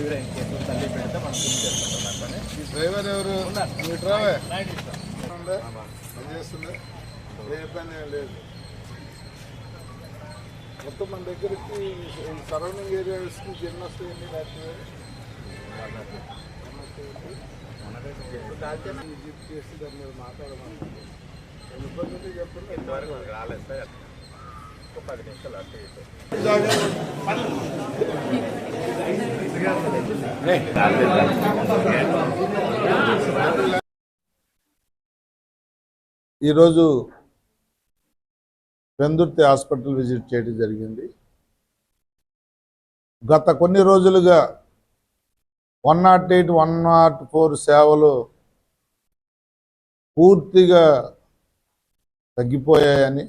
యూరైన్ case తల్లి పెడితే మనం క్లీన్ చేసుకుంటాం అట్లనే. ఈ డ్రైవర్ ఎవరు? మీ డ్రైవర్ చేస్తుంది, ఏ ఇబ్బంది ఏం లేదు. మొత్తం మన దగ్గరికి సరౌండింగ్ ఏరియాస్కి ఎన్ని వస్తాయండి డాక్టర్? విజిట్ చేసి దాని మీద మాట్లాడమని ఇబ్బంది చెప్పండి. ఇంతవరకు రాలేదు సార్, ఒక 10 నిమిషాలు అటు ఇటు. ఈరోజు పెందుర్తి హాస్పిటల్ విజిట్ చేయడం జరిగింది. గత కొన్ని రోజులుగా 108, 104 సేవలు పూర్తిగా తగ్గిపోయాయని,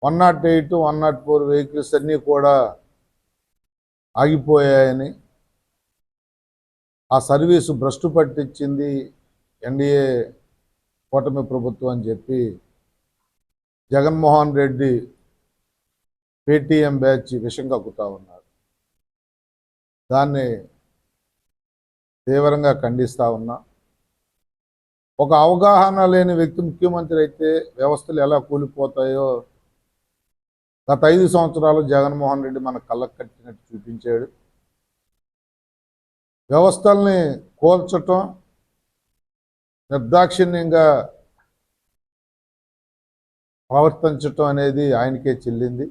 108, 104 వెహికల్స్ అన్నీ కూడా ఆగిపోయాయని, ఆ సర్వీసు భ్రష్టు పట్టించింది ఎన్డీఏ కూటమి ప్రభుత్వం అని చెప్పి జగన్మోహన్ రెడ్డి పేటీఎం బ్యాచ్ విషం కక్కుతా ఉన్నారు. దాన్ని తీవ్రంగా ఖండిస్తూ ఉన్నా. ఒక అవగాహన లేని వ్యక్తి ముఖ్యమంత్రి అయితే వ్యవస్థలు ఎలా కూలిపోతాయో గత 5 సంవత్సరాలు జగన్మోహన్ రెడ్డి మన కళ్ళకు కట్టినట్టు చూపించాడు. వ్యవస్థల్ని కూల్చటం, నిర్దాక్షిణ్యంగా ప్రవర్తించటం అనేది ఆయనకే చెల్లింది.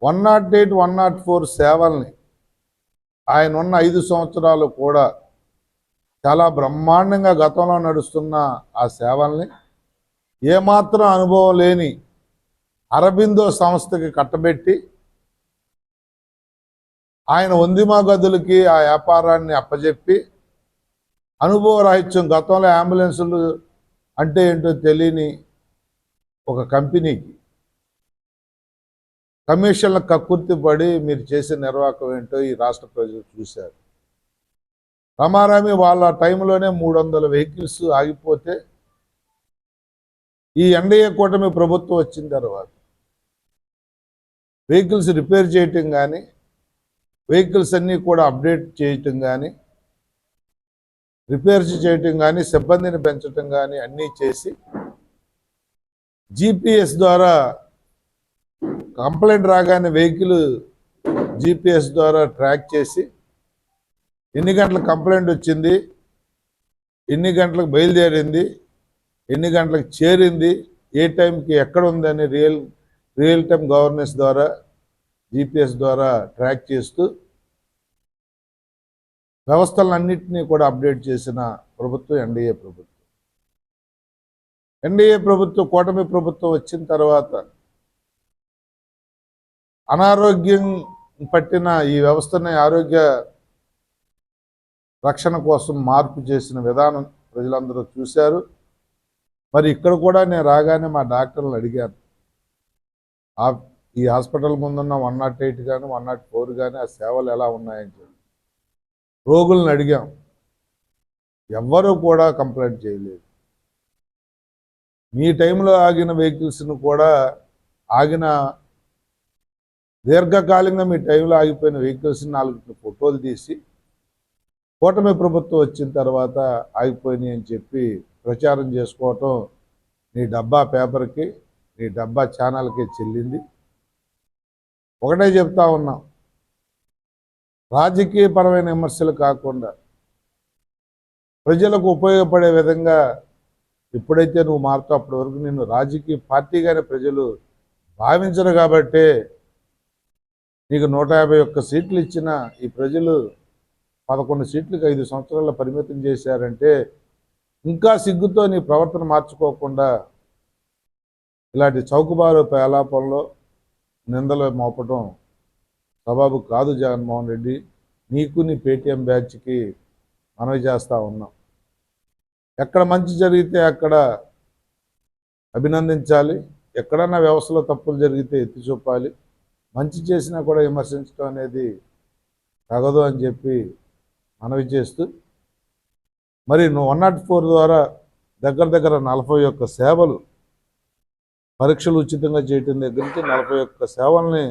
108, 104 సేవల్ని ఆయన ఉన్న 5 సంవత్సరాలు కూడా చాలా బ్రహ్మాండంగా గతంలో నడుస్తున్న ఆ సేవల్ని ఏమాత్రం అనుభవం లేని అరబిందో సంస్థకి కట్టబెట్టి ఆయన వందిమా గదులకి ఆ వ్యాపారాన్ని అప్పజెప్పి అనుభవరాహిత్యం, గతంలో అంబులెన్సులు అంటే ఏంటో తెలియని ఒక కంపెనీకి కమిషన్ల కక్కుర్తి పడి మీరు చేసే నిర్వాహకం ఏంటో ఈ రాష్ట్ర ప్రజలు చూశారు. రమారామి వాళ్ళ టైంలోనే 300 వెహికల్స్ ఆగిపోతే ఈ ఎన్డీఏ కూటమి ప్రభుత్వం వచ్చిన తర్వాత వెహికల్స్ రిపేర్ చేయటం కానీ, వెహికల్స్ అన్నీ కూడా అప్డేట్ చేయటం కానీ, రిపేర్స్ చేయటం కానీ, సిబ్బందిని పెంచటం కానీ అన్నీ చేసి జీపీఎస్ ద్వారా కంప్లైంట్ రాగానే వెహికల్ జీపీఎస్ ద్వారా ట్రాక్ చేసి ఎన్ని గంటలకు కంప్లైంట్ వచ్చింది, ఎన్ని గంటలకు బయలుదేరింది, ఎన్ని గంటలకు చేరింది, ఏ టైంకి ఎక్కడ ఉందని రియల్ టైం గవర్నెన్స్ ద్వారా జీపీఎస్ ద్వారా ట్రాక్ చేస్తూ వ్యవస్థలన్నింటినీ కూడా అప్డేట్ చేసిన ప్రభుత్వం ఎన్డీఏ ప్రభుత్వం. ఎన్డీఏ ప్రభుత్వం, కూటమి ప్రభుత్వం వచ్చిన తర్వాత అనారోగ్యం పట్టిన ఈ వ్యవస్థని ఆరోగ్య రక్షణ కోసం మార్పు చేసిన విధానం ప్రజలందరూ చూశారు. మరి ఇక్కడ కూడా నేను రాగానే మా డాక్టర్లను అడిగాను, ఈ హాస్పిటల్ ముందున్న 108 కానీ 104 కానీ ఆ సేవలు ఎలా ఉన్నాయని చెప్పి రోగులను అడిగాం. ఎవ్వరూ కూడా కంప్లైంట్ చేయలేదు. మీ టైంలో ఆగిన వెహికల్స్ను కూడా ఆగిన దీర్ఘకాలికంగా మీ టైంలో ఆగిపోయిన వెహికల్స్ని 4 ఫోటోలు తీసి కూటమి ప్రభుత్వం వచ్చిన తర్వాత ఆగిపోయినాయి అని చెప్పి ప్రచారం చేసుకోవటం నీ డబ్బా పేపర్కి, నీ డబ్బా ఛానల్కి చెల్లింది. ఒకటే చెప్తా ఉన్నాం, రాజకీయపరమైన విమర్శలు కాకుండా ప్రజలకు ఉపయోగపడే విధంగా ఎప్పుడైతే నువ్వు మారుతావు అప్పటి వరకు నిన్ను రాజకీయ పార్టీగానే ప్రజలు భావించరు. కాబట్టే నీకు 151 సీట్లు ఇచ్చిన ఈ ప్రజలు 11 సీట్లకు 5 సంవత్సరాల పరిమితం చేశారంటే ఇంకా సిగ్గుతో నీ ప్రవర్తన మార్చుకోకుండా ఇలాంటి చౌకబారు పేలాపంలో నిందలు మోపడం సబాబు కాదు. జగన్మోహన్ రెడ్డి, నీకు నీ పేటీఎం బ్యాచ్కి మనవి చేస్తూ ఉన్నాం. ఎక్కడ మంచి జరిగితే అక్కడ అభినందించాలి, ఎక్కడన్నా వ్యవస్థలో తప్పులు జరిగితే ఎత్తి చూపాలి. మంచి చేసినా కూడా విమర్శించడం అనేది తగదు అని చెప్పి మనవి చేస్తూ, మరి 104 ద్వారా దగ్గర 41 సేవలు, పరీక్షలు ఉచితంగా చేయటం దగ్గర నుంచి 41 సేవల్ని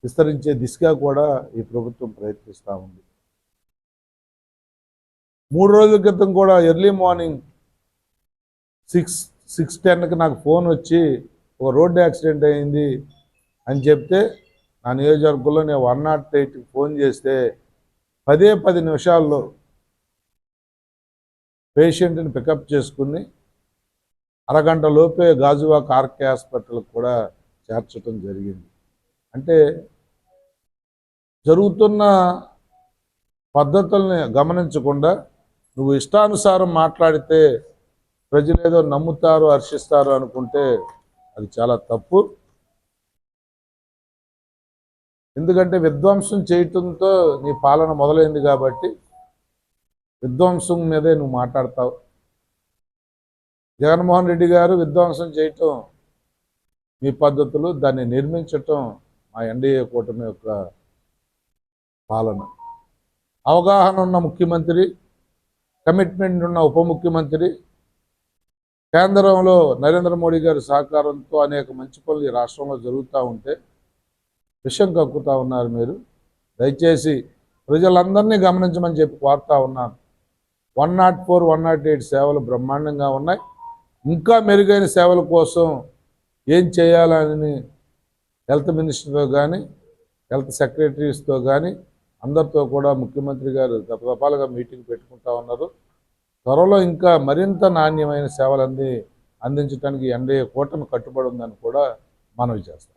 విస్తరించే దిశగా కూడా ఈ ప్రభుత్వం ప్రయత్నిస్తూ ఉంది. 3 రోజుల క్రితం కూడా ఎర్లీ మార్నింగ్ 6:10కి నాకు ఫోన్ వచ్చి ఒక రోడ్డు యాక్సిడెంట్ అయింది అని చెప్తే నా నియోజకవర్గంలో నేను 108కి ఫోన్ చేస్తే 10 నిమిషాల్లో పేషెంట్ని పికప్ చేసుకుని అరగంట లోపే గాజువాక ఆర్కే హాస్పిటల్కి కూడా చేర్చడం జరిగింది. అంటే జరుగుతున్న పద్ధతుల్ని గమనించకుండా నువ్వు ఇష్టానుసారం మాట్లాడితే ప్రజలు ఏదో నమ్ముతారు, హర్షిస్తారు అనుకుంటే అది చాలా తప్పు. ఎందుకంటే విధ్వంసం చేయటంతో నీ పాలన మొదలైంది కాబట్టి విధ్వంసం మీదే నువ్వు మాట్లాడతావు. జగన్మోహన్ రెడ్డి గారు విధ్వంసం చేయటం మీ పద్ధతులు, దాన్ని నిర్మించటం మా ఎన్డీఏ కూటమి యొక్క పాలన. అవగాహన ఉన్న ముఖ్యమంత్రి, కమిట్మెంట్ ఉన్న ఉప ముఖ్యమంత్రి, కేంద్రంలో నరేంద్ర మోడీ గారి సహకారంతో అనేక మంచి పనులు ఈ రాష్ట్రంలో జరుగుతూ ఉంటే విషయం కక్కుతూ ఉన్నారు మీరు. దయచేసి ప్రజలందరినీ గమనించమని చెప్పి కోరుతా ఉన్నాను. 104, 108 సేవలు బ్రహ్మాండంగా ఉన్నాయి. ఇంకా మెరుగైన సేవల కోసం ఏం చేయాలని హెల్త్ మినిస్టర్తో కానీ హెల్త్ సెక్రటరీస్తో కానీ అందరితో కూడా ముఖ్యమంత్రి గారు దఫాలుగా మీటింగ్ పెట్టుకుంటా ఉన్నారు. త్వరలో ఇంకా మరింత నాణ్యమైన సేవలన్నీ అందించడానికి ఎన్డీఏ కూటమి కట్టుబడి ఉందని కూడా మనవి చేస్తాం.